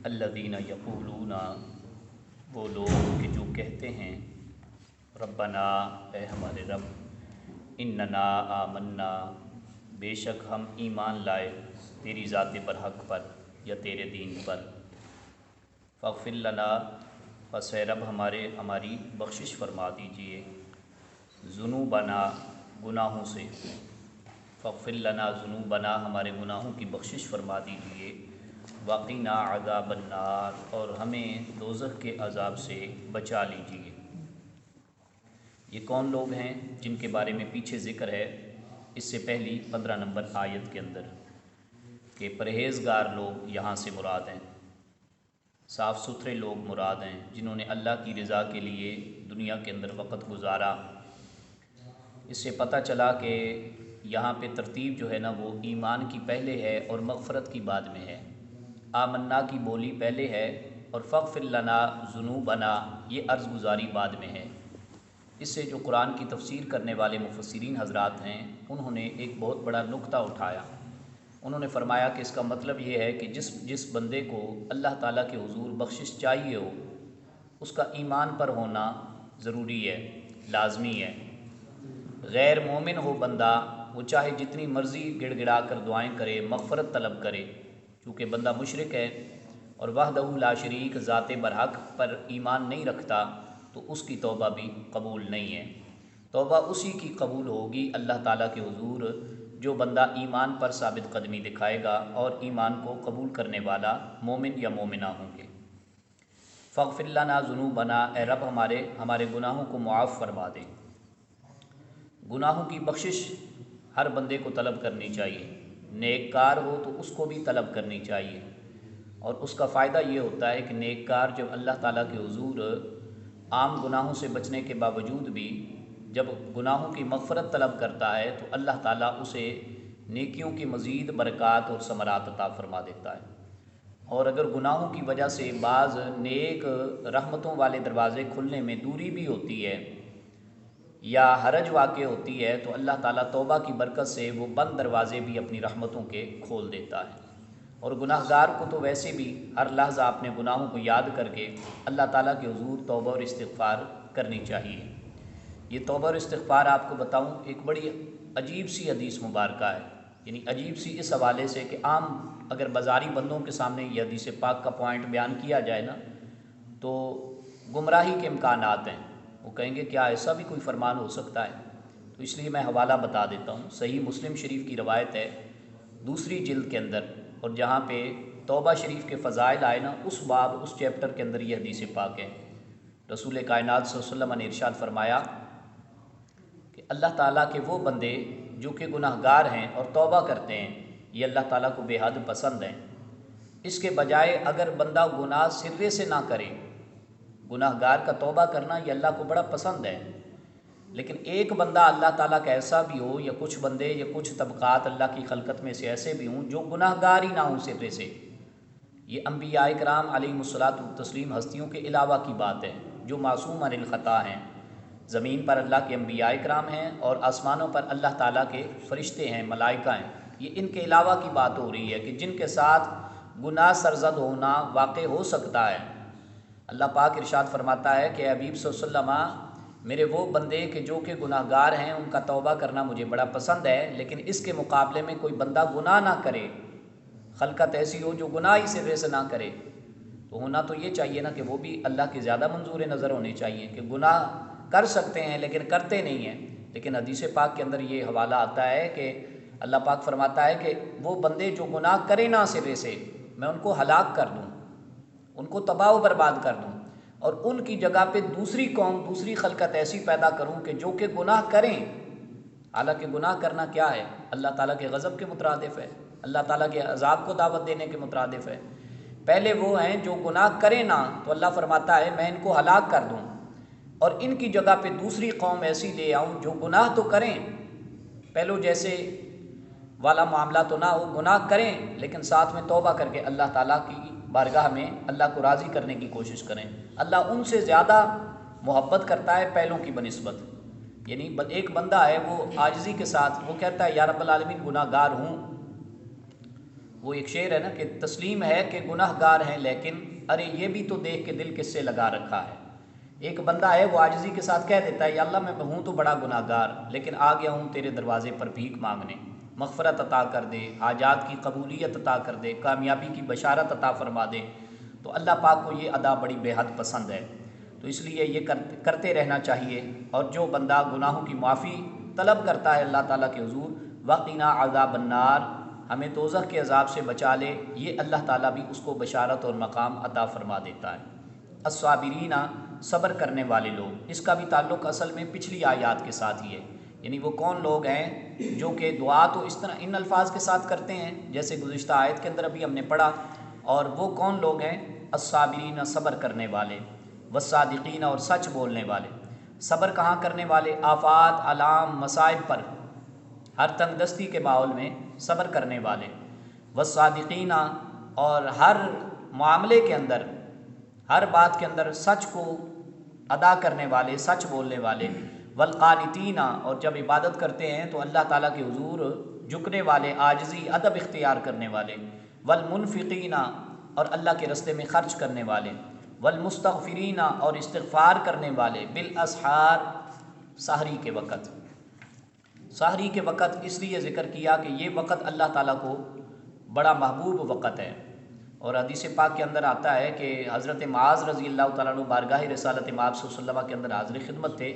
الذین یقولون، وہ لوگ کہ جو کہتے ہیں ربنا، اے ہمارے رب، اننا آمنا، بے شک ہم ایمان لائے تیری ذات برحق پر یا تیرے دین پر، فاغفر لنا، پس اے رب ہماری بخشش فرما دیجئے، ذنوبنا، گناہوں سے، فاغفر لنا ذنوبنا، ہمارے گناہوں کی بخشش فرما دیجئے، وقنا عذاب النار، اور ہمیں دوزخ کے عذاب سے بچا لیجئے۔ یہ کون لوگ ہیں جن کے بارے میں پیچھے ذکر ہے اس سے پہلی 15 نمبر آیت کے اندر کہ پرہیزگار لوگ یہاں سے مراد ہیں، صاف ستھرے لوگ مراد ہیں، جنہوں نے اللہ کی رضا کے لیے دنیا کے اندر وقت گزارا۔ اس سے پتہ چلا کہ یہاں پہ ترتیب جو ہے نا وہ ایمان کی پہلے ہے اور مغفرت کی بعد میں ہے۔ آمنا کی بولی پہلے ہے اور فاغفر لنا ذنوبنا یہ عرض گزاری بعد میں ہے۔ اس سے جو قرآن کی تفسیر کرنے والے مفسرین حضرات ہیں انہوں نے ایک بہت بڑا نقطہ اٹھایا۔ انہوں نے فرمایا کہ اس کا مطلب یہ ہے کہ جس بندے کو اللہ تعالیٰ کے حضور بخشش چاہیے ہو، اس کا ایمان پر ہونا ضروری ہے، لازمی ہے۔ غیر مومن ہو بندہ، وہ چاہے جتنی مرضی گڑ گڑا کر دعائیں کرے، مغفرت طلب کرے، چونکہ بندہ مشرک ہے اور وحدہ لا شریک ذات برحق پر ایمان نہیں رکھتا، تو اس کی توبہ بھی قبول نہیں ہے۔ توبہ اسی کی قبول ہوگی اللہ تعالیٰ کے حضور جو بندہ ایمان پر ثابت قدمی دکھائے گا اور ایمان کو قبول کرنے والا مومن یا مومنہ ہوں گے۔ فاغفر لنا ذنوبنا، اے رب ہمارے گناہوں کو معاف فرما دے۔ گناہوں کی بخشش ہر بندے کو طلب کرنی چاہیے، نیک کار ہو تو اس کو بھی طلب کرنی چاہیے، اور اس کا فائدہ یہ ہوتا ہے کہ نیک کار جب اللہ تعالیٰ کے حضور عام گناہوں سے بچنے کے باوجود بھی جب گناہوں کی مغفرت طلب کرتا ہے تو اللہ تعالیٰ اسے نیکیوں کی مزید برکات اور ثمرات عطا فرما دیتا ہے۔ اور اگر گناہوں کی وجہ سے بعض نیک رحمتوں والے دروازے کھلنے میں دوری بھی ہوتی ہے یا حرج واقع ہوتی ہے تو اللہ تعالیٰ توبہ کی برکت سے وہ بند دروازے بھی اپنی رحمتوں کے کھول دیتا ہے۔ اور گناہ گار کو تو ویسے بھی ہر لحظہ اپنے گناہوں کو یاد کر کے اللہ تعالیٰ کے حضور توبہ اور استغفار کرنی چاہیے۔ یہ توبہ اور استغفار آپ کو بتاؤں ایک بڑی عجیب سی حدیث مبارکہ ہے، یعنی عجیب سی اس حوالے سے کہ عام اگر بازاری بندوں کے سامنے یہ حدیث پاک کا پوائنٹ بیان کیا جائے نا تو گمراہی کے امکانات ہیں، وہ کہیں گے کیا ایسا بھی کوئی فرمان ہو سکتا ہے؟ تو اس لیے میں حوالہ بتا دیتا ہوں۔ صحیح مسلم شریف کی روایت ہے 2 جلد کے اندر، اور جہاں پہ توبہ شریف کے فضائل آئے نا اس باب اس چیپٹر کے اندر یہ حدیث پاک ہے۔ رسول کائنات صلی اللہ علیہ وسلم نے ارشاد فرمایا کہ اللہ تعالیٰ کے وہ بندے جو کہ گناہ گار ہیں اور توبہ کرتے ہیں یہ اللہ تعالیٰ کو بے حد پسند ہیں۔ اس کے بجائے اگر بندہ گناہ سرے سے نہ کرے، گناہ گار کا توبہ کرنا یہ اللہ کو بڑا پسند ہے، لیکن ایک بندہ اللہ تعالیٰ کا ایسا بھی ہو یا کچھ بندے یا کچھ طبقات اللہ کی خلقت میں سے ایسے بھی ہوں جو گناہ گار ہی نہ ہوں سرے سے، یہ انبیاء کرام علیہم الصلاۃ والتسلیم ہستیوں کے علاوہ کی بات ہے جو معصوم عن الخطا ہیں۔ زمین پر اللہ کے انبیاء کرام ہیں اور آسمانوں پر اللہ تعالیٰ کے فرشتے ہیں، ملائکہ ہیں، یہ ان کے علاوہ کی بات ہو رہی ہے کہ جن کے ساتھ گناہ سرزد ہونا واقع ہو سکتا ہے۔ اللہ پاک ارشاد فرماتا ہے کہ حبیب صلی اللہ علیہ وسلم میرے وہ بندے کہ جو کہ گناہ گار ہیں ان کا توبہ کرنا مجھے بڑا پسند ہے، لیکن اس کے مقابلے میں کوئی بندہ گناہ نہ کرے، خلقت ایسی ہو جو گناہ ہی سرے سے نہ کرے، تو ہونا تو یہ چاہیے نا کہ وہ بھی اللہ کی زیادہ منظور نظر ہونے چاہیے کہ گناہ کر سکتے ہیں لیکن کرتے نہیں ہیں۔ لیکن حدیث پاک کے اندر یہ حوالہ آتا ہے کہ اللہ پاک فرماتا ہے کہ وہ بندے جو گناہ کرے نہ سرے سے میں ان کو ہلاک کر دوں، ان کو تباہ و برباد کر دوں، اور ان کی جگہ پہ دوسری قوم، دوسری خلقت ایسی پیدا کروں کہ جو کہ گناہ کریں، حالانکہ گناہ کرنا کیا ہے؟ اللہ تعالیٰ کے غضب کے مترادف ہے، اللہ تعالیٰ کے عذاب کو دعوت دینے کے مترادف ہے۔ پہلے وہ ہیں جو گناہ کریں نہ، تو اللہ فرماتا ہے میں ان کو ہلاک کر دوں اور ان کی جگہ پہ دوسری قوم ایسی لے آؤں جو گناہ تو کریں، پہلو جیسے والا معاملہ تو نہ ہو، گناہ کریں لیکن ساتھ میں توبہ کر کے اللہ تعالیٰ کی بارگاہ میں اللہ کو راضی کرنے کی کوشش کریں۔ اللہ ان سے زیادہ محبت کرتا ہے پہلوں کی بنسبت، یعنی ایک بندہ ہے وہ عاجزی کے ساتھ وہ کہتا ہے یا رب العالمین گناہ گار ہوں، وہ ایک شعر ہے نا کہ تسلیم ہے کہ گناہ گار ہیں، لیکن ارے یہ بھی تو دیکھ کے دل کس سے لگا رکھا ہے۔ ایک بندہ ہے وہ عاجزی کے ساتھ کہہ دیتا ہے یا اللہ میں ہوں تو بڑا گناہ گار، لیکن آ گیا ہوں تیرے دروازے پر بھیک مانگنے، مغفرت عطا کر دے، حاجات کی قبولیت عطا کر دے، کامیابی کی بشارت عطا فرما دے۔ تو اللہ پاک کو یہ ادا بڑی بے حد پسند ہے، تو اس لیے یہ کرتے رہنا چاہیے۔ اور جو بندہ گناہوں کی معافی طلب کرتا ہے اللہ تعالیٰ کے حضور، وقنا عذاب النار، ہمیں دوزخ کے عذاب سے بچا لے، یہ اللہ تعالیٰ بھی اس کو بشارت اور مقام عطا فرما دیتا ہے۔ الصابرین، صبر کرنے والے لوگ، اس کا بھی تعلق اصل میں پچھلی آیات کے ساتھ ہی ہے، یعنی وہ کون لوگ ہیں جو کہ دعا تو اس طرح ان الفاظ کے ساتھ کرتے ہیں جیسے گزشتہ آیت کے اندر ابھی ہم نے پڑھا، اور وہ کون لوگ ہیں؟ الصابرین، صبر کرنے والے، والصادقین، اور سچ بولنے والے۔ صبر کہاں کرنے والے؟ آفات، علام، مصائب پر، ہر تنگ دستی کے ماحول میں صبر کرنے والے۔ والصادقین، اور ہر معاملے کے اندر، ہر بات کے اندر سچ کو ادا کرنے والے، سچ بولنے والے۔ والقانتین، اور جب عبادت کرتے ہیں تو اللہ تعالیٰ کے حضور جھکنے والے، عاجزی، ادب اختیار کرنے والے۔ والمنفقین، اور اللہ کے راستے میں خرچ کرنے والے۔ والمستغفرین، اور استغفار کرنے والے۔ بالاسحار، سحری کے وقت۔ سحری کے وقت اس لیے ذکر کیا کہ یہ وقت اللہ تعالیٰ کو بڑا محبوب وقت ہے، اور حدیث پاک کے اندر آتا ہے کہ حضرت معاذ رضی اللہ تعالیٰ عنہ بارگاہ رسالت مآب صلی اللہ علیہ وسلم کے اندر حاضر خدمت تھے،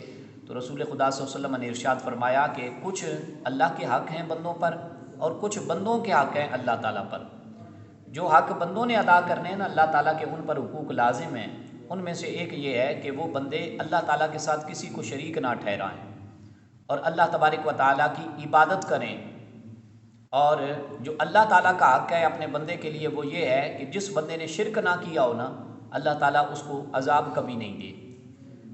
تو رسول خدا صلی اللہ علیہ وسلم نے ارشاد فرمایا کہ کچھ اللہ کے حق ہیں بندوں پر، اور کچھ بندوں کے حق ہیں اللہ تعالیٰ پر۔ جو حق بندوں نے ادا کرنے ہیں نا اللہ تعالیٰ کے، ان پر حقوق لازم ہیں، ان میں سے ایک یہ ہے کہ وہ بندے اللہ تعالیٰ کے ساتھ کسی کو شریک نہ ٹھہرائیں، اور اللہ تبارک و تعالیٰ کی عبادت کریں۔ اور جو اللہ تعالیٰ کا حق ہے اپنے بندے کے لیے وہ یہ ہے کہ جس بندے نے شرک نہ کیا ہو نا، اللہ تعالیٰ اس کو عذاب کبھی نہیں دے۔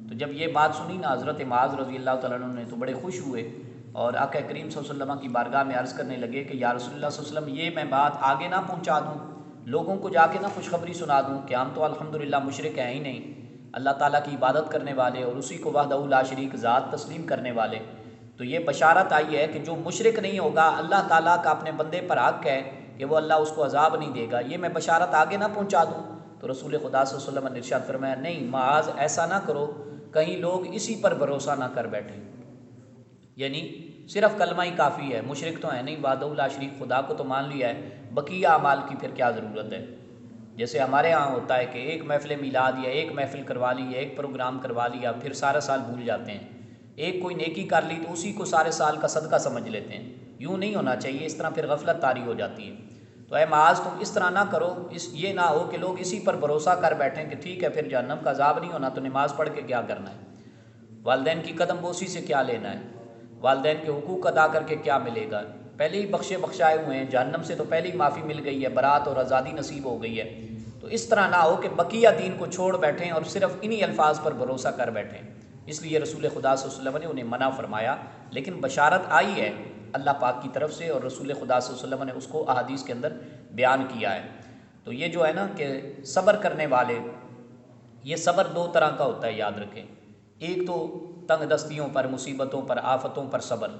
تو جب یہ بات سنی نا حضرت معاذ رضی اللہ تعالیٰ عنہ نے تو بڑے خوش ہوئے، اور آقا کریم صلی اللہ علیہ وسلم کی بارگاہ میں عرض کرنے لگے کہ یا رسول اللہ صلی اللہ علیہ وسلم، یہ میں بات آگے نہ پہنچا دوں، لوگوں کو جا کے نہ خوشخبری سنا دوں کہ ہم تو الحمدللہ مشرک ہیں ہی نہیں، اللہ تعالیٰ کی عبادت کرنے والے اور اسی کو وحدہ لا شریک ذات تسلیم کرنے والے۔ تو یہ بشارت آئی ہے کہ جو مشرک نہیں ہوگا، اللہ تعالیٰ کا اپنے بندے پر حق ہے کہ وہ اللہ اس کو عذاب نہیں دے گا، یہ میں بشارت آگے نہ پہنچا دوں؟ تو رسول خدا صلی اللہ علیہ وسلم نے ارشاد فرمایا، نہیں معاذ، ایسا نہ کرو، کہیں لوگ اسی پر بھروسہ نہ کر بیٹھیں، یعنی صرف کلمہ ہی کافی ہے، مشرک تو ہے نہیں، وحدہ لا شریک خدا کو تو مان لیا ہے، بقیہ اعمال کی پھر کیا ضرورت ہے؟ جیسے ہمارے ہاں ہوتا ہے کہ ایک محفل میلاد یا ایک محفل کروا لی یا ایک پروگرام کروا لیا، پھر سارا سال بھول جاتے ہیں، ایک کوئی نیکی کر لی تو اسی کو سارے سال کا صدقہ سمجھ لیتے ہیں۔ یوں نہیں ہونا چاہیے، اس طرح پھر غفلت طاری ہو جاتی ہے۔ تو اے معاذ، تم اس طرح نہ کرو، یہ نہ ہو کہ لوگ اسی پر بھروسہ کر بیٹھیں کہ ٹھیک ہے پھر جہنم کا عذاب نہیں ہونا تو نماز پڑھ کے کیا کرنا ہے، والدین کی قدم بوسی سے کیا لینا ہے، والدین کے حقوق ادا کر کے کیا ملے گا، پہلے ہی بخشائے ہوئے ہیں، جہنم سے تو پہلے ہی معافی مل گئی ہے، برات اور آزادی نصیب ہو گئی ہے۔ تو اس طرح نہ ہو کہ بقیہ دین کو چھوڑ بیٹھیں اور صرف انہی الفاظ پر بھروسہ کر بیٹھیں، اس لیے رسول خدا صلی اللہ علیہ وسلم نے انہیں منع فرمایا، لیکن بشارت آئی ہے اللہ پاک کی طرف سے، اور رسول خدا صلی اللہ علیہ وسلم نے اس کو احادیث کے اندر بیان کیا ہے۔ تو یہ جو ہے نا کہ صبر کرنے والے، یہ صبر دو طرح کا ہوتا ہے، یاد رکھیں۔ ایک تو تنگ دستیوں پر، مصیبتوں پر، آفتوں پر صبر،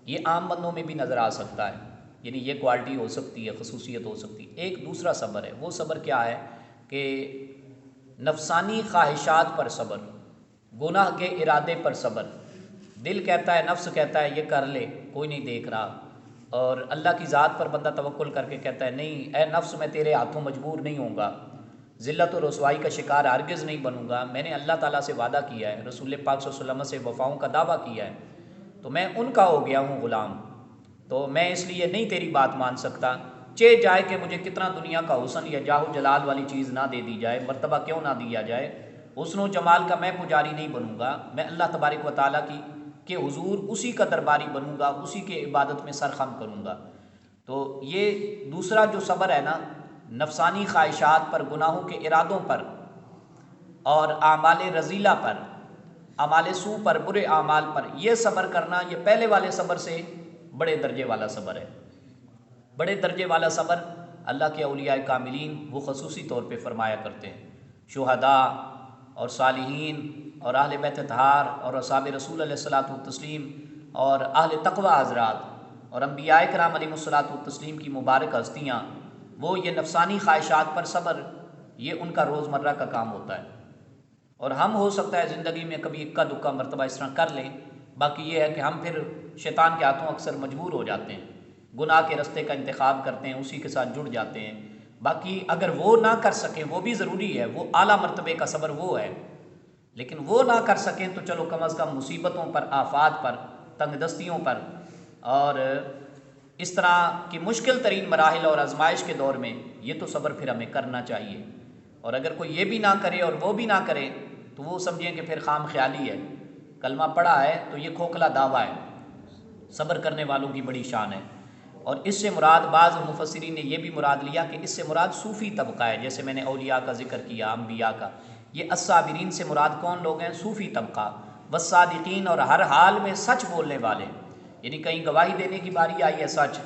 یہ عام بندوں میں بھی نظر آ سکتا ہے، یعنی یہ کوالٹی ہو سکتی ہے، خصوصیت ہو سکتی ہے۔ ایک دوسرا صبر ہے، وہ صبر کیا ہے کہ نفسانی خواہشات پر صبر، گناہ کے ارادے پر صبر، دل کہتا ہے، نفس کہتا ہے یہ کر لے، کوئی نہیں دیکھ رہا، اور اللہ کی ذات پر بندہ توکل کر کے کہتا ہے نہیں اے نفس، میں تیرے ہاتھوں مجبور نہیں ہوں گا، ذلت و رسوائی کا شکار ہرگز نہیں بنوں گا، میں نے اللہ تعالیٰ سے وعدہ کیا ہے، رسول پاک صلی اللہ علیہ وسلم سے وفاؤں کا دعویٰ کیا ہے، تو میں ان کا ہو گیا ہوں غلام، تو میں اس لیے نہیں تیری بات مان سکتا، چہ جائے کہ مجھے کتنا دنیا کا حسن یا جاہ و جلال والی چیز نہ دے دی جائے، مرتبہ کیوں نہ دیا جائے، حسن و جمال کا میں پجاری نہیں بنوں گا، میں اللہ تبارک و تعالیٰ کی کہ حضور اسی کا درباری بنوں گا، اسی کے عبادت میں سرخم کروں گا۔ تو یہ دوسرا جو صبر ہے نا، نفسانی خواہشات پر، گناہوں کے ارادوں پر اور اعمال رذیلہ پر، اعمال سوء پر، برے اعمال پر، یہ صبر کرنا، یہ پہلے والے صبر سے بڑے درجے والا صبر ہے۔ بڑے درجے والا صبر اللہ کے اولیاء کاملین وہ خصوصی طور پہ فرمایا کرتے ہیں، شہداء اور صالحین اور اہل بیت اطہار اور اصحاب رسول علیہ الصلوۃ والتسلیم اور اہل تقوی حضرات، اور انبیاء کرام علیہ الصلوۃ والتسلیم کی مبارک ہستیاں، وہ یہ نفسانی خواہشات پر صبر، یہ ان کا روزمرہ کا کام ہوتا ہے۔ اور ہم ہو سکتا ہے زندگی میں کبھی اکا دکا مرتبہ اس طرح کر لیں، باقی یہ ہے کہ ہم پھر شیطان کے ہاتھوں اکثر مجبور ہو جاتے ہیں، گناہ کے رستے کا انتخاب کرتے ہیں، اسی کے ساتھ جڑ جاتے ہیں۔ باقی اگر وہ نہ کر سکیں، وہ بھی ضروری ہے، وہ اعلیٰ مرتبے کا صبر وہ ہے، لیکن وہ نہ کر سکیں تو چلو کم از کم مصیبتوں پر، آفات پر، تنگ دستیوں پر اور اس طرح کی مشکل ترین مراحل اور آزمائش کے دور میں یہ تو صبر پھر ہمیں کرنا چاہیے۔ اور اگر کوئی یہ بھی نہ کرے اور وہ بھی نہ کرے تو وہ سمجھیں کہ پھر خام خیالی ہے، کلمہ پڑھا ہے تو یہ کھوکھلا دعویٰ ہے۔ صبر کرنے والوں کی بڑی شان ہے، اور اس سے مراد بعض مفسرین نے یہ بھی مراد لیا کہ اس سے مراد صوفی طبقہ ہے، جیسے میں نے اولیاء کا ذکر کیا، انبیاء کا۔ یہ الصابرین سے مراد کون لوگ ہیں؟ صوفی طبقہ، والصادقین، اور ہر حال میں سچ بولنے والے، یعنی کہیں گواہی دینے کی باری آئی ہے سچ،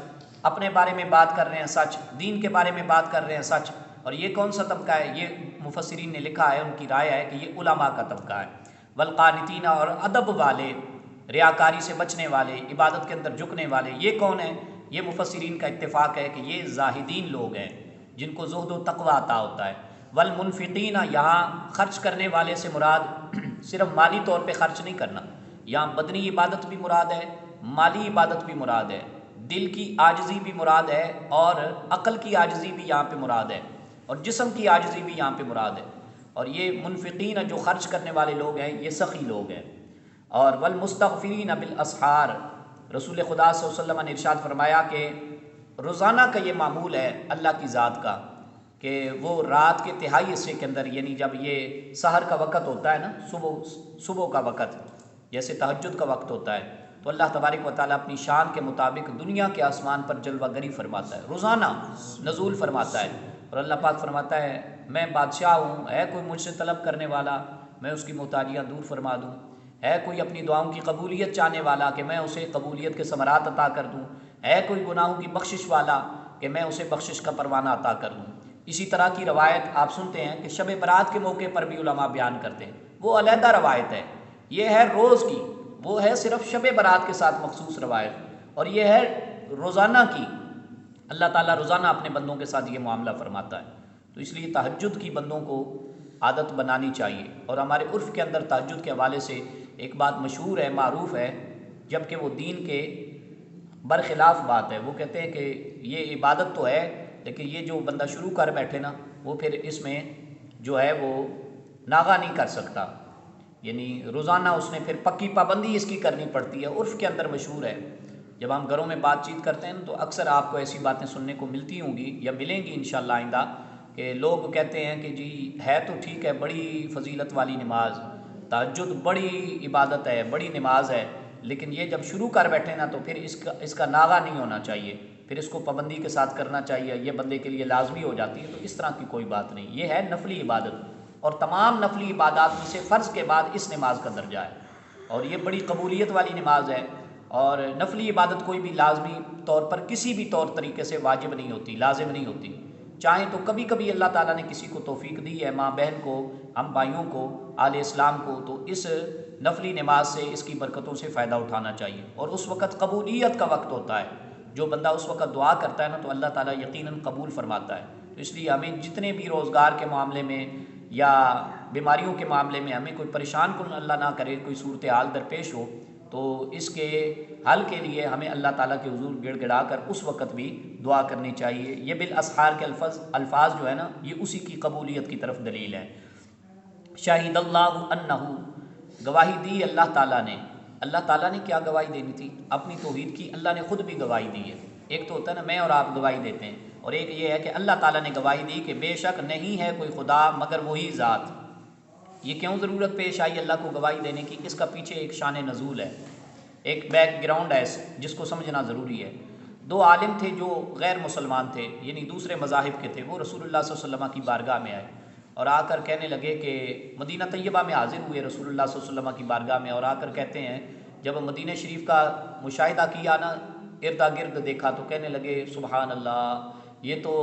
اپنے بارے میں بات کر رہے ہیں سچ، دین کے بارے میں بات کر رہے ہیں سچ۔ اور یہ کون سا طبقہ ہے؟ یہ مفسرین نے لکھا ہے، ان کی رائے ہے کہ یہ علماء کا طبقہ ہے۔ والقانتین، اور ادب والے، ریاکاری سے بچنے والے، عبادت کے اندر جھکنے والے، یہ کون ہیں؟ یہ مفسرین کا اتفاق ہے کہ یہ زاہدین لوگ ہیں جن کو زہد و تقوی عطا ہوتا ہے۔ والمنفقین، یہاں خرچ کرنے والے سے مراد صرف مالی طور پہ خرچ نہیں کرنا، یہاں بدنی عبادت بھی مراد ہے، مالی عبادت بھی مراد ہے، دل کی عاجزی بھی مراد ہے، اور عقل کی عاجزی بھی یہاں پہ مراد ہے، اور جسم کی عاجزی بھی یہاں پہ مراد ہے۔ اور یہ منفقین جو خرچ کرنے والے لوگ ہیں یہ سخی لوگ ہیں۔ اور والمستغفرین بالاسحار، رسول خدا صلی اللہ علیہ وسلم نے ارشاد فرمایا کہ روزانہ کا یہ معمول ہے اللہ کی ذات کا کہ وہ رات کے تہائی حصے کے اندر، یعنی جب یہ سحر کا وقت ہوتا ہے نا، صبح کا وقت، جیسے تہجد کا وقت ہوتا ہے، تو اللہ تبارک و تعالیٰ اپنی شان کے مطابق دنیا کے آسمان پر جلوہ گری فرماتا ہے، روزانہ نزول فرماتا ہے۔ اور اللہ پاک فرماتا ہے میں بادشاہ ہوں، ہے کوئی مجھ سے طلب کرنے والا میں اس کی محتاجیاں دور فرما دوں، ہے کوئی اپنی دعاؤں کی قبولیت چاہنے والا کہ میں اسے قبولیت کے ثمرات عطا کر دوں، ہے کوئی گناہوں کی بخشش والا کہ میں اسے بخشش کا پروانہ عطا کر دوں۔ اسی طرح کی روایت آپ سنتے ہیں کہ شب برات کے موقع پر بھی علماء بیان کرتے ہیں، وہ علیحدہ روایت ہے، یہ ہے روز کی، وہ ہے صرف شب برات کے ساتھ مخصوص روایت، اور یہ ہے روزانہ کی، اللہ تعالیٰ روزانہ اپنے بندوں کے ساتھ یہ معاملہ فرماتا ہے۔ تو اس لیے تہجد کی بندوں کو عادت بنانی چاہیے۔ اور ہمارے عرف کے اندر تہجد کے حوالے سے ایک بات مشہور ہے، معروف ہے، جبکہ وہ دین کے برخلاف بات ہے۔ وہ کہتے ہیں کہ یہ عبادت تو ہے لیکن یہ جو بندہ شروع کر بیٹھے نا وہ پھر اس میں جو ہے وہ ناغہ نہیں کر سکتا، یعنی روزانہ اس نے پھر پکی پابندی اس کی کرنی پڑتی ہے۔ عرف کے اندر مشہور ہے، جب ہم گھروں میں بات چیت کرتے ہیں تو اکثر آپ کو ایسی باتیں سننے کو ملتی ہوں گی یا ملیں گی انشاءاللہ آئندہ، کہ لوگ کہتے ہیں کہ جی ہے تو ٹھیک ہے، بڑی فضیلت والی نماز، تہجد بڑی عبادت ہے، بڑی نماز ہے، لیکن یہ جب شروع کر بیٹھے نا تو پھر اس کا ناغہ نہیں ہونا چاہیے، پھر اس کو پابندی کے ساتھ کرنا چاہیے، یہ بندے کے لیے لازمی ہو جاتی ہے۔ تو اس طرح کی کوئی بات نہیں، یہ ہے نفلی عبادت، اور تمام نفلی عبادات میں سے فرض کے بعد اس نماز کا درجہ ہے، اور یہ بڑی قبولیت والی نماز ہے۔ اور نفلی عبادت کوئی بھی لازمی طور پر کسی بھی طور طریقے سے واجب نہیں ہوتی، لازم نہیں ہوتی، چاہیں تو کبھی کبھی اللہ تعالیٰ نے کسی کو توفیق دی ہے، ماں بہن کو، ہم بھائیوں کو، آل اسلام کو، تو اس نفلی نماز سے، اس کی برکتوں سے فائدہ اٹھانا چاہیے۔ اور اس وقت قبولیت کا وقت ہوتا ہے، جو بندہ اس وقت دعا کرتا ہے نا تو اللہ تعالیٰ یقیناً قبول فرماتا ہے۔ تو اس لیے ہمیں جتنے بھی روزگار کے معاملے میں یا بیماریوں کے معاملے میں ہمیں کوئی پریشان کن اللہ نہ کرے، کوئی صورتحال درپیش ہو، تو اس کے حل کے لیے ہمیں اللہ تعالیٰ کے حضور گڑ گڑا کر اس وقت بھی دعا کرنی چاہیے۔ یہ بالاسحار کے الفاظ جو ہے نا یہ اسی کی قبولیت کی طرف دلیل ہے۔ شاہد اللہ انہ، گواہی دی اللہ تعالیٰ نے۔ اللہ تعالیٰ نے کیا گواہی دینی تھی؟ اپنی توحید کی، اللہ نے خود بھی گواہی دی ہے۔ ایک تو ہوتا ہے نا میں اور آپ گواہی دیتے ہیں، اور ایک یہ ہے کہ اللہ تعالیٰ نے گواہی دی کہ بے شک نہیں ہے کوئی خدا مگر وہی ذات۔ یہ کیوں ضرورت پیش آئی اللہ کو گواہی دینے کی؟ اس کا پیچھے ایک شان نزول ہے، ایک بیک گراؤنڈ ہے جس کو سمجھنا ضروری ہے۔ دو عالم تھے جو غیر مسلمان تھے، یعنی دوسرے مذاہب کے تھے، وہ رسول اللہ صلی اللہ علیہ وسلم کی بارگاہ میں آئے اور آ کر کہنے لگے کہ مدینہ طیبہ میں حاضر ہوئے رسول اللہ صلی اللہ علیہ وسلم کی بارگاہ میں، اور آ کر کہتے ہیں جب مدینہ شریف کا مشاہدہ کیا نا، اردا گرد دیکھا تو کہنے لگے سبحان اللہ، یہ تو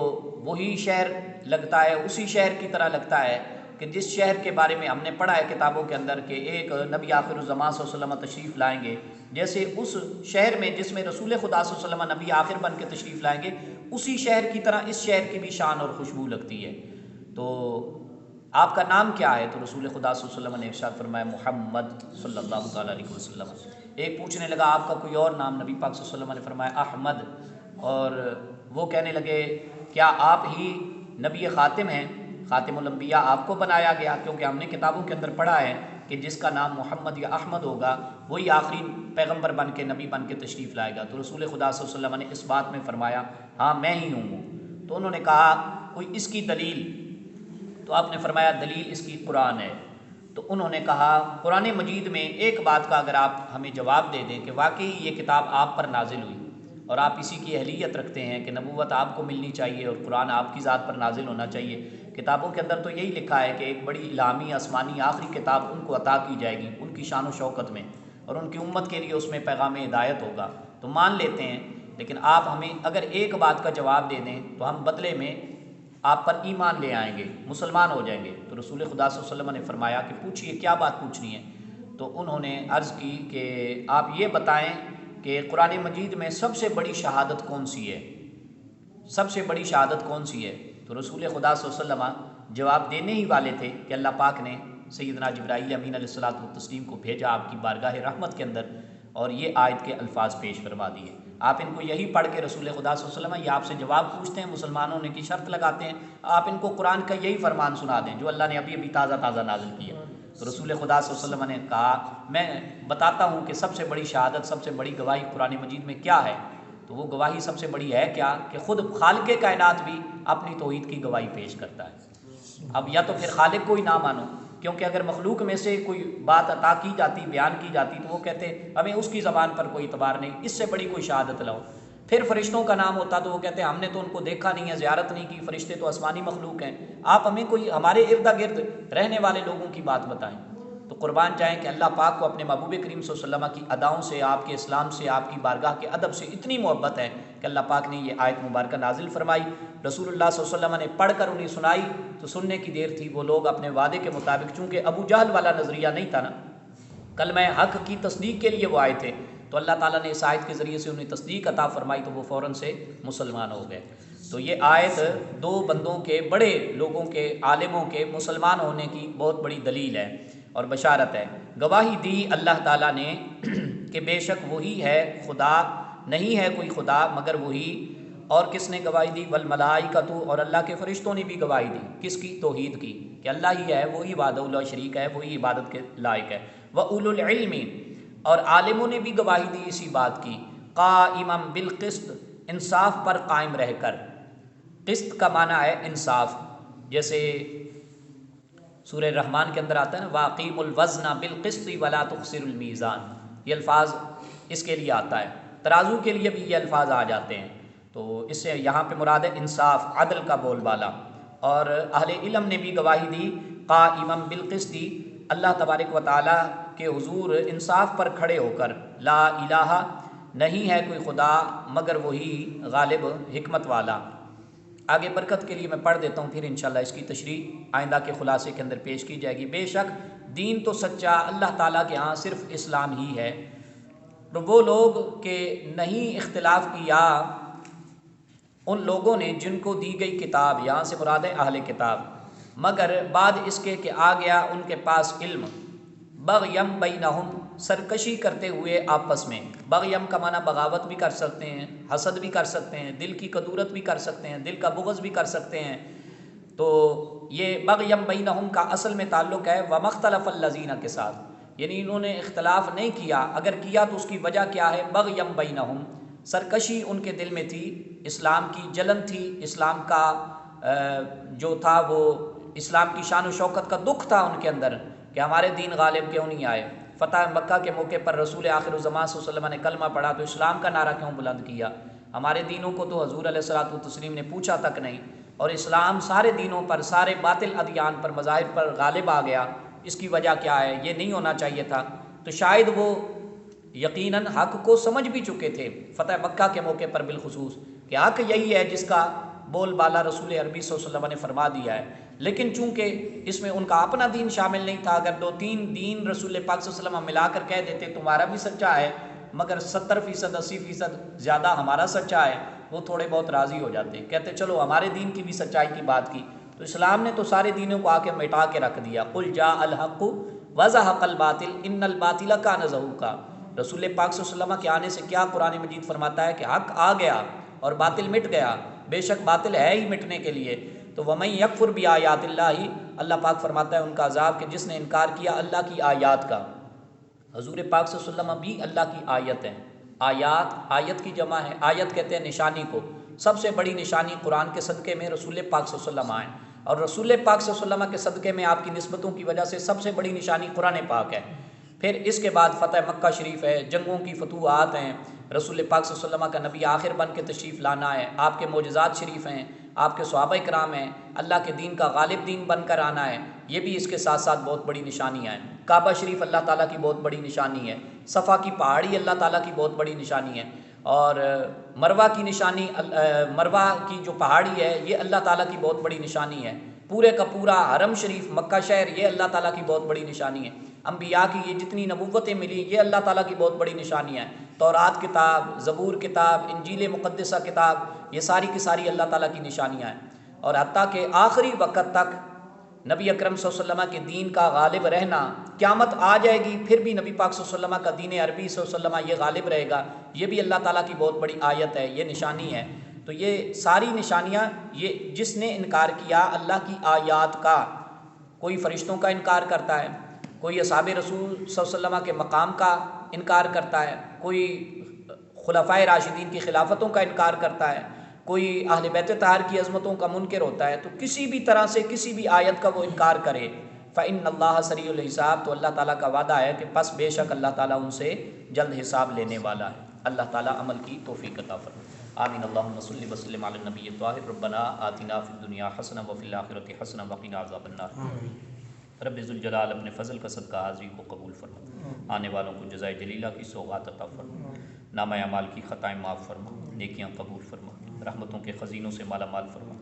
وہی شہر لگتا ہے، اسی شہر کی طرح لگتا ہے کہ جس شہر کے بارے میں ہم نے پڑھا ہے کتابوں کے اندر کہ ایک نبی آخر الزمان صلی اللہ علیہ وسلم تشریف لائیں گے، جیسے اس شہر میں جس میں رسول خدا صلی اللہ علیہ وسلم نبی آخر بن کے تشریف لائیں گے، اسی شہر کی طرح اس شہر کی بھی شان اور خوشبو لگتی ہے۔ تو آپ کا نام کیا ہے؟ تو رسول خدا صلی اللہ علیہ وسلم نے ارشاد فرمایا محمد صلی اللہ تعالیٰ علیہ وسلم۔ ایک پوچھنے لگا آپ کا کوئی اور نام؟ نبی پاک صلی اللہ علیہ وسلم نے فرمایا احمد۔ اور وہ کہنے لگے کیا آپ ہی نبی خاتم ہیں؟ خاتم الانبیاء آپ کو بنایا گیا؟ کیونکہ ہم نے کتابوں کے اندر پڑھا ہے کہ جس کا نام محمد یا احمد ہوگا وہی آخری پیغمبر بن کے نبی بن کے تشریف لائے گا۔ تو رسول خدا صلی اللہ علیہ وسلم نے اس بات میں فرمایا ہاں میں ہی ہوں۔ تو انہوں نے کہا کوئی اس کی دلیل؟ تو آپ نے فرمایا دلیل اس کی قرآن ہے۔ تو انہوں نے کہا قرآن مجید میں ایک بات کا اگر آپ ہمیں جواب دے دیں کہ واقعی یہ کتاب آپ پر نازل ہوئی اور آپ اسی کی اہلیت رکھتے ہیں کہ نبوت آپ کو ملنی چاہیے اور قرآن آپ کی ذات پر نازل ہونا چاہیے، کتابوں کے اندر تو یہی لکھا ہے کہ ایک بڑی الہامی آسمانی آخری کتاب ان کو عطا کی جائے گی ان کی شان و شوکت میں، اور ان کی امت کے لیے اس میں پیغام ہدایت ہوگا، تو مان لیتے ہیں۔ لیکن آپ ہمیں اگر ایک بات کا جواب دے دیں تو ہم بدلے میں آپ پر ایمان لے آئیں گے، مسلمان ہو جائیں گے۔ تو رسول خدا صلی اللہ علیہ وسلم نے فرمایا کہ پوچھئے کیا بات پوچھنی ہے؟ تو انہوں نے عرض کی کہ آپ یہ بتائیں کہ قرآن مجید میں سب سے بڑی شہادت کون سی ہے؟ سب سے بڑی شہادت کون سی ہے؟ تو رسول خدا صلی اللہ علیہ وسلم جواب دینے ہی والے تھے کہ اللہ پاک نے سیدنا جبرائیل امین علیہ الصلوۃ والتسلیم کو بھیجا آپ کی بارگاہ رحمت کے اندر، اور یہ آیت کے الفاظ پیش فرما دیے۔ آپ ان کو یہی پڑھ کے رسول خدا صلی اللہ علیہ وسلم یہ آپ سے جواب پوچھتے ہیں، مسلمان ہونے کی شرط لگاتے ہیں، آپ ان کو قرآن کا یہی فرمان سنا دیں جو اللہ نے ابھی ابھی تازہ تازہ نازل کیا۔ تو رسول خدا صلی اللہ علیہ وسلم نے کہا میں بتاتا ہوں کہ سب سے بڑی شہادت، سب سے بڑی گواہی قرآن مجید میں کیا ہے؟ تو وہ گواہی سب سے بڑی ہے کیا کہ خود خالق کائنات بھی اپنی توحید کی گواہی پیش کرتا ہے۔ اب یا تو پھر خالق کو ہی نہ مانو، کیونکہ اگر مخلوق میں سے کوئی بات عطا کی جاتی، بیان کی جاتی، تو وہ کہتے ہمیں اس کی زبان پر کوئی اعتبار نہیں، اس سے بڑی کوئی شہادت لاؤ۔ پھر فرشتوں کا نام ہوتا تو وہ کہتے ہم نے تو ان کو دیکھا نہیں ہے، زیارت نہیں کی، فرشتے تو آسمانی مخلوق ہیں، آپ ہمیں کوئی ہمارے ارد گرد رہنے والے لوگوں کی بات بتائیں۔ تو قربان جائیں کہ اللہ پاک کو اپنے محبوب کریم صلی اللہ علیہ وسلم کی اداؤں سے، آپ کے اسلام سے، آپ کی بارگاہ کے ادب سے اتنی محبت ہے کہ اللہ پاک نے یہ آیت مبارکہ نازل فرمائی، رسول اللہ صلی اللہ علیہ وسلم نے پڑھ کر انہیں سنائی تو سننے کی دیر تھی۔ وہ لوگ اپنے وعدے کے مطابق، چونکہ ابو جہل والا نظریہ نہیں تھا نا، کلمہ حق کی تصدیق کے لیے وہ آئے تھے، تو اللہ تعالیٰ نے اس آیت کے ذریعے سے انہیں تصدیق عطا فرمائی تو وہ فوراً سے مسلمان ہو گئے۔ تو یہ آیت دو بندوں کے، بڑے لوگوں کے، عالموں کے مسلمان ہونے کی بہت بڑی دلیل ہے اور بشارت ہے۔ گواہی دی اللہ تعالیٰ نے کہ بے شک وہی ہے خدا، نہیں ہے کوئی خدا مگر وہی۔ اور کس نے گواہی دی؟ والملائکۃ، اور اللہ کے فرشتوں نے بھی گواہی دی، کس کی؟ توحید کی، کہ اللہ ہی ہے، وہی وحدہ لا شریک ہے، وہی عبادت کے لائق ہے۔ وَأُولُو الْعِلْمِ، اور عالموں نے بھی گواہی دی اسی بات کی، قائما بالقسط، انصاف پر قائم رہ کر۔ قسط کا معنی ہے انصاف، جیسے سورہ رحمان کے اندر آتا ہے نا وَأَقِیمُوا الْوَزْنَ بِالْقِسْطِ وَلَا تُخْسِرُوا الْمِیزَانَ، یہ الفاظ اس کے لیے آتا ہے، ترازو کے لیے بھی یہ الفاظ آ جاتے ہیں۔ تو اس سے یہاں پہ مراد ہے انصاف، عدل کا بول بالا۔ اور اہل علم نے بھی گواہی دی قائما بالقسط، اللہ تبارک و تعالیٰ کے حضور انصاف پر کھڑے ہو کر، لا الہ، نہیں ہے کوئی خدا مگر وہی غالب حکمت والا۔ آگے برکت کے لیے میں پڑھ دیتا ہوں، پھر انشاءاللہ اس کی تشریح آئندہ کے خلاصے کے اندر پیش کی جائے گی۔ بے شک دین تو سچا اللہ تعالیٰ کے ہاں صرف اسلام ہی ہے، وہ لوگ کہ نہیں اختلاف کیا ان لوگوں نے جن کو دی گئی کتاب، یہاں سے مراد ہے اہل کتاب، مگر بعد اس کے کہ آ گیا ان کے پاس علم، بغیم بینہم، سرکشی کرتے ہوئے آپس میں۔ بغیم کا معنی بغاوت بھی کر سکتے ہیں، حسد بھی کر سکتے ہیں، دل کی کدورت بھی کر سکتے ہیں، دل کا بغض بھی کر سکتے ہیں۔ تو یہ بغیم بینہم کا اصل میں تعلق ہے ومختلف الذین کے ساتھ، یعنی انہوں نے اختلاف نہیں کیا، اگر کیا تو اس کی وجہ کیا ہے؟ بغیم بینہم، سرکشی ان کے دل میں تھی، اسلام کی جلن تھی، اسلام کا جو تھا وہ اسلام کی شان و شوکت کا دکھ تھا ان کے اندر کہ ہمارے دین غالب کیوں نہیں آئے۔ فتح مکہ کے موقع پر رسول آخر الزمان صلی اللہ علیہ وسلم نے کلمہ پڑھا تو اسلام کا نعرہ کیوں بلند کیا؟ ہمارے دینوں کو تو حضور علیہ الصلوۃ والتسلیم نے پوچھا تک نہیں، اور اسلام سارے دینوں پر، سارے باطل ادیان پر، مذاہب پر غالب آ گیا، اس کی وجہ کیا ہے؟ یہ نہیں ہونا چاہیے تھا۔ تو شاید وہ یقیناً حق کو سمجھ بھی چکے تھے فتح مکہ کے موقع پر بالخصوص، کہ حق یہی ہے جس کا بول بالا رسول عربی صلی اللہ علیہ وسلم نے فرما دیا ہے، لیکن چونکہ اس میں ان کا اپنا دین شامل نہیں تھا، اگر 2-3 دین رسول پاک صلی اللہ علیہ وسلم ملا کر کہہ دیتے تمہارا بھی سچا ہے مگر 70% 80% زیادہ ہمارا سچا ہے، وہ تھوڑے بہت راضی ہو جاتے، کہتے چلو ہمارے دین کی بھی سچائی کی بات کی۔ تو اسلام نے تو سارے دینوں کو آ کے مٹا کے رکھ دیا، قل جاء الحق وزہق الباطل ان الباطل کان زہوقا۔ رسول پاک صلی اللہ علیہ وسلم کے آنے سے کیا قرآن مجید فرماتا ہے کہ حق آ گیا اور باطل مٹ گیا، بے شک باطل ہے ہی مٹنے کے لیے۔ تو وَمَن يَكْفُرْ بِآيَاتِ اللَّهِ، اللہ پاک فرماتا ہے ان کا عذاب کہ جس نے انکار کیا اللہ کی آیات کا۔ حضور پاک صلی اللہ علیہ وسلم بھی اللہ کی آیت ہیں۔ آیت کی جمع ہے، آیت کہتے ہیں نشانی کو۔ سب سے بڑی نشانی قرآن کے صدقے میں رسول پاک صلی اللہ علیہ وسلم آئیں، اور رسول پاک صلی اللہ علیہ وسلم کے صدقے میں آپ کی نسبتوں کی وجہ سے سب سے بڑی نشانی قرآن پاک ہے۔ پھر اس کے بعد فتح مکہ شریف ہے، جنگوں کی فتوحات ہیں، رسول پاک صلی اللہ علیہ وسلم کا نبی آخر بن کے تشریف لانا ہے، آپ کے معجزات شریف ہیں، آپ کے صحابہ کرام ہیں، اللہ کے دین کا غالب دین بن کر آنا ہے، یہ بھی اس کے ساتھ ساتھ بہت بڑی نشانیاں ہیں۔ کعبہ شریف اللہ تعالیٰ کی بہت بڑی نشانی ہے، صفا کی پہاڑی اللہ تعالیٰ کی بہت بڑی نشانی ہے، اور مروہ کی نشانی، مروہ کی جو پہاڑی ہے یہ اللہ تعالیٰ کی بہت بڑی نشانی ہے۔ پورے کا پورا حرم شریف مکہ شہر یہ اللہ تعالیٰ کی بہت بڑی نشانی ہے۔ انبیاء کی یہ جتنی نبوتیں ملی یہ اللہ تعالیٰ کی بہت بڑی نشانیاں ہیں۔ تورات کتاب، زبور کتاب، انجیل مقدسہ کتاب، یہ ساری کی ساری اللہ تعالیٰ کی نشانیاں ہیں، اور حتیٰ کہ آخری وقت تک نبی اکرم صلی اللہ علیہ وسلم کے دین کا غالب رہنا، قیامت آ جائے گی پھر بھی نبی پاک صلی اللہ علیہ وسلم کا دین عربی صلی اللہ علیہ وسلم یہ غالب رہے گا، یہ بھی اللہ تعالیٰ کی بہت بڑی آیت ہے، یہ نشانی ہے۔ تو یہ ساری نشانیاں، یہ جس نے انکار کیا اللہ کی آیات کا، کوئی فرشتوں کا انکار کرتا ہے، کوئی اصحاب رسول صلی اللہ علیہ وسلم کے مقام کا انکار کرتا ہے، کوئی خلفائے راشدین کی خلافتوں کا انکار کرتا ہے، کوئی اہل بیت طاہر کی عظمتوں کا منکر ہوتا ہے، تو کسی بھی طرح سے کسی بھی آیت کا وہ انکار کرے فَإِنَّ اللَّهَ سَرِيعُ الْحِسَابِ، تو اللہ تعالیٰ کا وعدہ ہے کہ پس بے شک اللہ تعالیٰ ان سے جلد حساب لینے والا ہے۔ اللہ تعالیٰ عمل کی توفیق عطا فرمائے۔ آمین۔ اللہم صلی وسلم علی النبی الطاہر، ربنا آتنا فی الدنیا حسنہ وفی الآخرۃ حسنہ وقنا عذاب النار۔ رب ذوالجلال اپنے فضل کا صدقہ حاضری کو قبول فرما، آنے والوں کو جزائے جلیلہ کی سوغات عطا فرما، نامہ اعمال کی خطائیں معاف فرما، نیکیاں قبول فرما، رحمتوں کے خزینوں سے مالا مال فرما،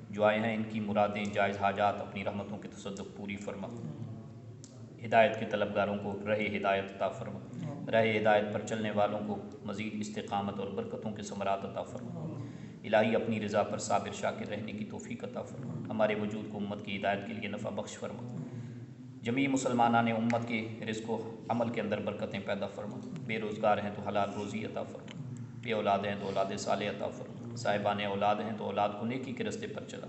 جو آئے ہیں ان کی مرادیں جائز حاجات اپنی رحمتوں کے تصدق پوری فرما، ہدایت کے طلبگاروں کو راہ ہدایت عطا فرما، راہ ہدایت پر چلنے والوں کو مزید استقامت اور برکتوں کے ثمرات عطا فرما۔ الہی اپنی رضا پر صابر شاکر رہنے کی توفیق عطا فرما، ہمارے وجود کو امت کی ہدایت کے لیے نفع بخش فرما، جمیع مسلمانان امت کے رزق و عمل کے اندر برکتیں پیدا فرما، بے روزگار ہیں تو حلال روزی عطا فرما، بے اولاد ہیں تو اولاد صالح عطا فرما، صاحبان اولاد ہیں تو اولاد کو نیکی کے رستے پر چلا۔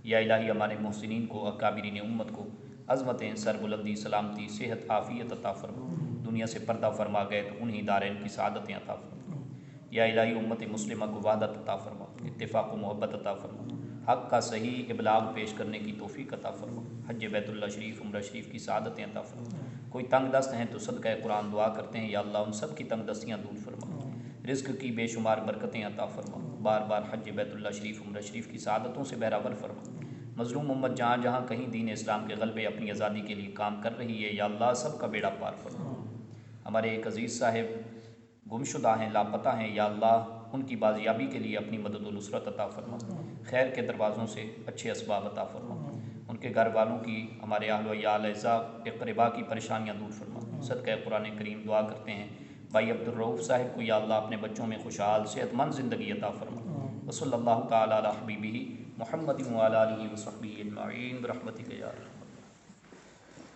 یا الہی ہمارے محسنین کو، اکابرین امت کو عظمتیں، سربلندی، سلامتی، صحت، عافیت عطا فرما، دنیا سے پردہ فرما گئے تو انہی دارین کی سعادتیں عطا فرما۔ یا الہی امت مسلمہ کو وحدت عطا فرما، اتفاق و محبت عطا فرما، حق کا صحیح ابلاغ پیش کرنے کی توفیق عطا فرما، حج بیت اللہ شریف، عمرہ شریف کی سعادتیں عطا فرما۔ کوئی تنگ دست ہیں تو صدقہ قرآن دعا کرتے ہیں، یا اللہ ان سب کی تنگ دستیاں دور فرما، رزق کی بے شمار برکتیں عطا فرما، بار بار حج بیت اللہ شریف، عمرہ شریف کی سعادتوں سے بہرور فرما۔ مظلوم امت جہاں جہاں کہیں دین اسلام کے غلبے، اپنی آزادی کے لیے کام کر رہی ہے، یا اللہ سب کا بیڑا پار فرما۔ ہمارے ایک عزیز صاحب گمشدہ ہیں، لاپتہ ہیں، یا اللہ ان کی بازیابی کے لیے اپنی مدد و نصرت عطا فرما، خیر کے دروازوں سے اچھے اسباب عطا فرما، ان کے گھر والوں کی، ہمارے اہل و عیال اعزاء اقربا کی پریشانیاں دور فرما۔ صدقہ قرآن کریم دعا کرتے ہیں بھائی عبدالرؤوف صاحب کو، یا اللہ اپنے بچوں میں خوشحال صحت مند زندگی عطا فرما۔ وصلی اللہ تعالی علی حبیبہ محمد وعلی آلہ وصحبہ اجمعین برحمتک یا ارحم۔